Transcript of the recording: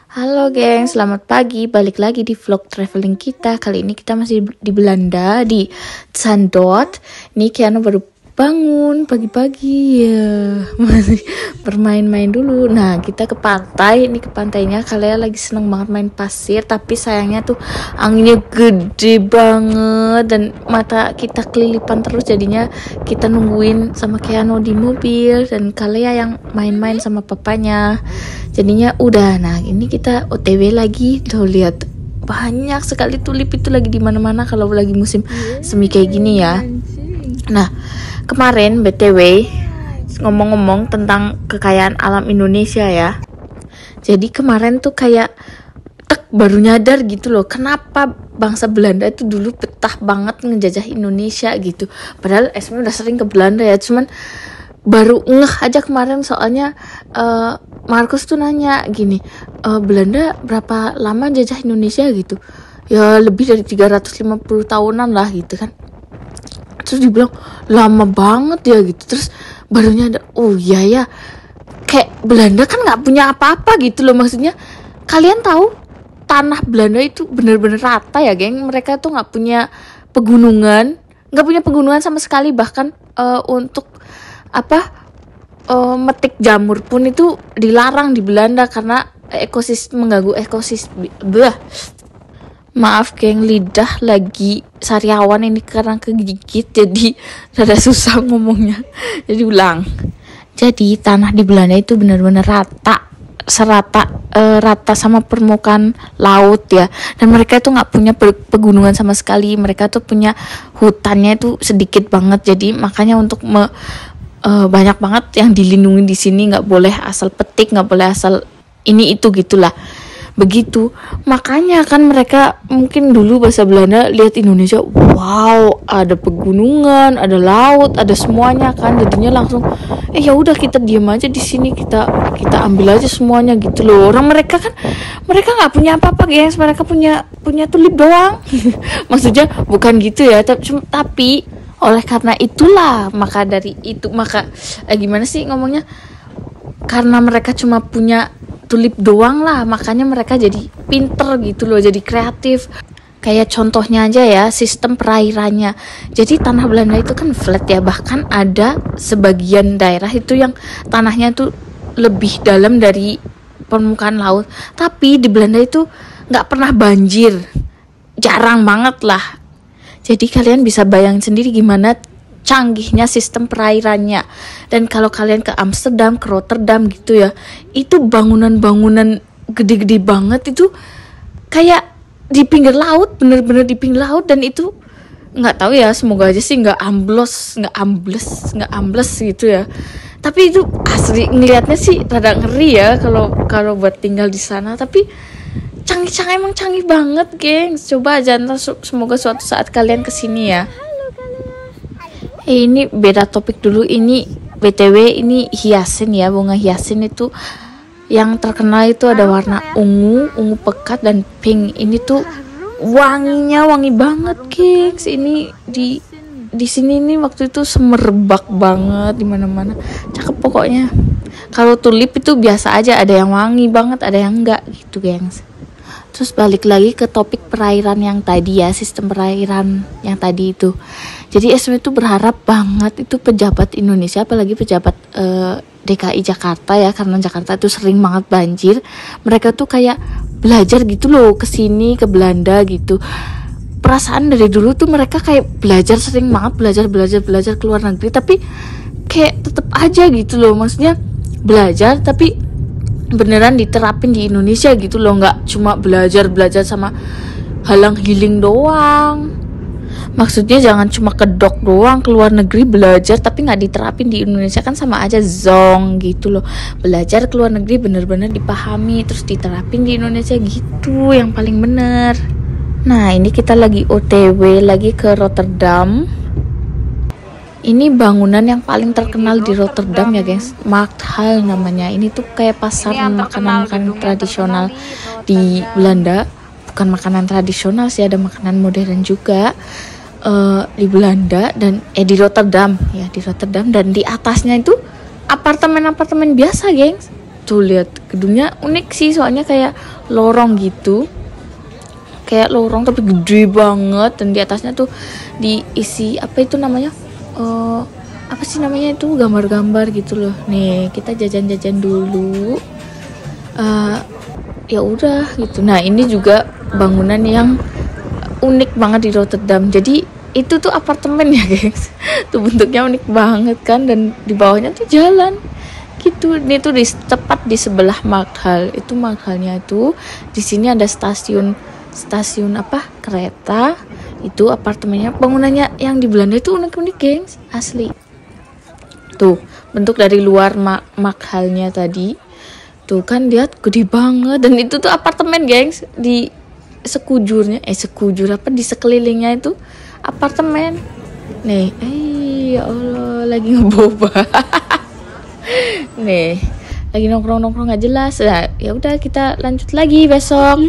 Halo geng, selamat pagi. Balik lagi di vlog traveling kita. Kali ini kita masih di Belanda, di Zandvoort. Ini Kiana baru bangun pagi-pagi ya. Masih bermain-main dulu. Nah, kita ke pantai. Ini ke pantainya. Kalian lagi seneng banget main pasir, tapi sayangnya tuh anginnya gede banget dan mata kita kelilipan terus. Jadinya kita nungguin sama Kiano di mobil dan kalian yang main-main sama papanya. Jadinya udah. Nah, ini kita OTW lagi. Tuh lihat, banyak sekali tulip itu lagi di mana-mana kalau lagi musim semi kayak gini ya. Nah, kemarin BTW ngomong-ngomong tentang kekayaan alam Indonesia ya. Jadi kemarin tuh kayak baru nyadar gitu loh, kenapa bangsa Belanda itu dulu betah banget ngejajah Indonesia gitu. Padahal sebenarnya udah sering ke Belanda ya, cuman baru ngeh aja kemarin soalnya Markus tuh nanya gini, Belanda berapa lama jajah Indonesia gitu. Ya lebih dari 350 tahunan lah gitu kan. Terus dibilang lama banget ya gitu. Terus baru nyadar, oh iya ya, kayak Belanda kan gak punya apa-apa gitu loh. Maksudnya kalian tahu tanah Belanda itu bener-bener rata ya geng. Mereka tuh gak punya pegunungan, sama sekali. Bahkan untuk metik jamur pun itu dilarang di Belanda karena mengganggu ekosistem. Maaf geng, lidah lagi sariawan ini karena kegigit jadi rada susah ngomongnya. Jadi ulang. Jadi tanah di Belanda itu benar-benar rata sama permukaan laut ya. Dan mereka itu nggak punya pegunungan sama sekali. Mereka tuh punya hutannya itu sedikit banget. Jadi makanya untuk banyak banget yang dilindungi di sini. Nggak boleh asal petik, nggak boleh asal ini itu gitulah. Begitu, makanya kan mereka mungkin dulu bahasa Belanda lihat Indonesia, wow, ada pegunungan, ada laut, ada semuanya kan, jadinya langsung ya udah kita diam aja di sini, kita ambil aja semuanya gitu loh. Orang mereka nggak punya apa-apa guys, mereka punya tulip doang. Maksudnya bukan gitu ya, tapi oleh karena itulah gimana sih ngomongnya, karena mereka cuma punya tulip doang lah, makanya mereka jadi pinter gitu loh, jadi kreatif. Kayak contohnya aja ya, sistem perairannya. Jadi tanah Belanda itu kan flat ya, bahkan ada sebagian daerah itu yang tanahnya tuh lebih dalam dari permukaan laut. Tapi di Belanda itu nggak pernah banjir, jarang banget lah. Jadi kalian bisa bayangin sendiri gimana canggihnya sistem perairannya. Dan kalau kalian ke Amsterdam, ke Rotterdam gitu ya, itu bangunan-bangunan gede-gede banget itu kayak di pinggir laut, bener-bener di pinggir laut. Dan itu nggak tahu ya, semoga aja sih nggak ambles gitu ya. Tapi itu asli ngelihatnya sih rada ngeri ya kalau buat tinggal di sana. Tapi emang canggih banget gengs. Coba aja ntar, semoga suatu saat kalian kesini ya. Ini beda topik dulu. Ini BTW ini hiasin ya, bunga hiasin itu yang terkenal itu ada warna ungu pekat dan pink. Ini tuh wanginya wangi banget gengs. Ini di sini nih waktu itu semerbak banget di mana-mana. Cakep pokoknya. Kalau tulip itu biasa aja, ada yang wangi banget, ada yang enggak gitu gengs. Terus balik lagi ke topik perairan yang tadi ya, sistem perairan yang tadi itu. Jadi SM itu berharap banget itu pejabat Indonesia, apalagi pejabat DKI Jakarta ya, karena Jakarta itu sering banget banjir. Mereka tuh kayak belajar gitu loh, kesini ke Belanda gitu. Perasaan dari dulu tuh mereka kayak sering banget belajar ke luar negeri, tapi kayak tetep aja gitu loh. Maksudnya belajar tapi beneran diterapin di Indonesia gitu loh, nggak cuma belajar sama halang healing doang. Maksudnya jangan cuma kedok doang ke luar negeri belajar tapi nggak diterapin di Indonesia, kan sama aja zong gitu loh. Belajar ke luar negeri bener-bener dipahami terus diterapin di Indonesia gitu yang paling bener. Nah ini kita lagi OTW lagi ke Rotterdam. Ini bangunan yang paling terkenal di Rotterdam ya guys, Markthal namanya. Ini tuh kayak pasar makanan-makanan tradisional di Belanda. Bukan makanan tradisional sih, ada makanan modern juga di Belanda dan di Rotterdam ya, di Rotterdam. Dan di atasnya itu apartemen biasa gengs. Tuh lihat gedungnya unik sih, soalnya kayak lorong gitu, kayak lorong tapi gede banget, dan di atasnya tuh diisi apa itu namanya, apa sih namanya itu, gambar-gambar gitu loh. Nih kita jajan-jajan dulu, ya udah gitu. Nah ini juga bangunan yang unik banget di Rotterdam. Jadi itu tuh apartemen ya guys. Tuh bentuknya unik banget kan, dan di bawahnya tuh jalan gitu. Ini tuh tepat di sebelah Maghal. Itu Maghalnya tuh di sini ada stasiun apa, kereta. Itu apartemennya, bangunannya yang di Belanda itu unik-unik gengs, asli. Tuh bentuk dari luar Maghalnya tadi tuh kan, lihat gede banget. Dan itu tuh apartemen gengs, di sekujurnya sekujur apa, di sekelilingnya itu apartemen. Nih ya Allah, lagi ngeboba. Nih lagi nongkrong nggak jelas. Nah, ya udah kita lanjut lagi besok.